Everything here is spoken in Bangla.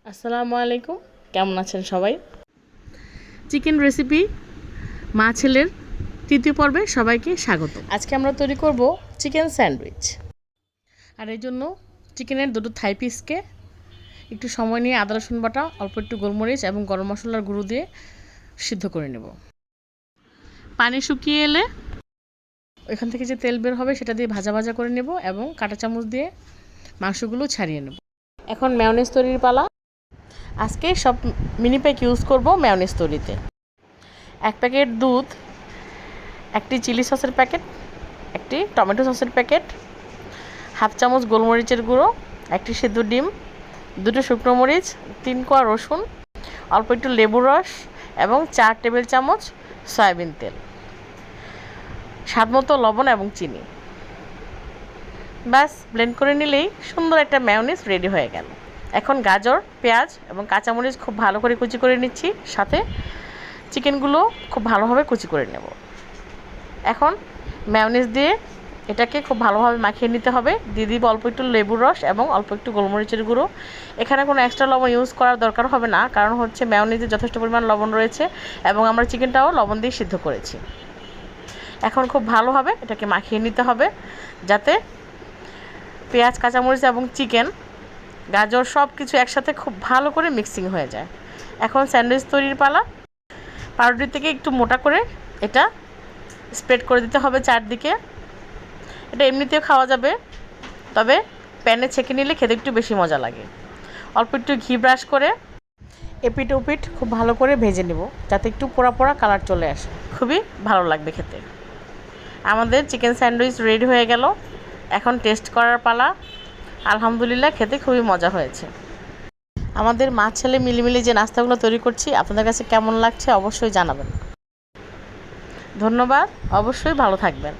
আসসালামু আলাইকুম, কেমন আছেন সবাই? চিকেন রেসিপি মা ছেলের তৃতীয় পর্বে সবাইকে স্বাগত। আজকে আমরা তৈরি করব চিকেন স্যান্ডউইচ। আর এই জন্য চিকেনের দুটো থাই পিসকে একটু সময় নিয়ে আদা রসুন বাটা, অল্প একটু গোলমরিচ এবং গরম মশলার গুঁড়ো দিয়ে সিদ্ধ করে নেব। পানি শুকিয়ে এলে ওইখান থেকে যে তেল বের হবে সেটা দিয়ে ভাজা ভাজা করে নেব এবং কাঁটা চামচ দিয়ে মাংসগুলো ছাড়িয়ে নেব। এখন মেয়োনেজ তৈরির পালা। আজকে সব মিনি প্যাক ইউজ করব মেয়োনেজ তৈরিতে। 1 প্যাকেট দুধ, একটি চিলি সসের প্যাকেট, একটি টমেটো সসের প্যাকেট, 1/2 চামচ গোলমরিচের গুঁড়ো, একটি সিদ্ধ ডিম, 2টো শুকনো মরিচ, 3 কোয়া রসুন, অল্প একটু লেবুর রস এবং 4 টেবিল চামচ সয়াবিন তেল, স্বাদমতো লবণ এবং চিনি। ব্যাস ব্লেন্ড করে নিলেই সুন্দর একটা মেয়োনেজ রেডি হয়ে গেল। এখন গাজর, পেঁয়াজ এবং কাঁচামরিচ খুব ভালো করে কুচি করে নিচ্ছি, সাথে চিকেনগুলো খুব ভালোভাবে কুচি করে নেব। এখন মেয়োনেজ দিয়ে এটাকে খুব ভালোভাবে মাখিয়ে নিতে হবে। দিয়ে দিব অল্প একটু লেবুর রস এবং অল্প একটু গোলমরিচের গুঁড়ো। এখানে কোনো এক্সট্রা লবণ ইউজ করার দরকার হবে না, কারণ হচ্ছে মেয়োনেজে যথেষ্ট পরিমাণ লবণ রয়েছে এবং আমরা চিকেনটাও লবণ দিয়ে সিদ্ধ করেছি। এখন খুব ভালোভাবে এটাকে মাখিয়ে নিতে হবে যাতে পেঁয়াজ, কাঁচামরিচ এবং চিকেন, গাজর সব কিছু একসাথে খুব ভালো করে মিক্সিং হয়ে যায়। এখন স্যান্ডউইচ তৈরির পালা। পাউরুটি থেকে একটু মোটা করে এটা স্প্রেড করে দিতে হবে চারদিকে। এটা এমনিতেও খাওয়া যাবে, তবে প্যানে ছেঁকে নিলে খেতে একটু বেশি মজা লাগে। অল্প একটু ঘি ব্রাশ করে এপিট ওপিট খুব ভালো করে ভেজে নেব যাতে একটু পোড়া পোড়া কালার চলে আসে। খুবই ভালো লাগবে খেতে। আমাদের চিকেন স্যান্ডউইচ রেডি হয়ে গেল। এখন টেস্ট করার পালা। আলহামদুলিল্লাহ, খেতে খুবই মজা হয়েছে। আমাদের মা ছেলে মিলেমিলে যে নাস্তাগুলো তৈরি করছি আপনাদের কাছে কেমন লাগছে অবশ্যই জানাবেন। ধন্যবাদ, অবশ্যই ভালো থাকবেন।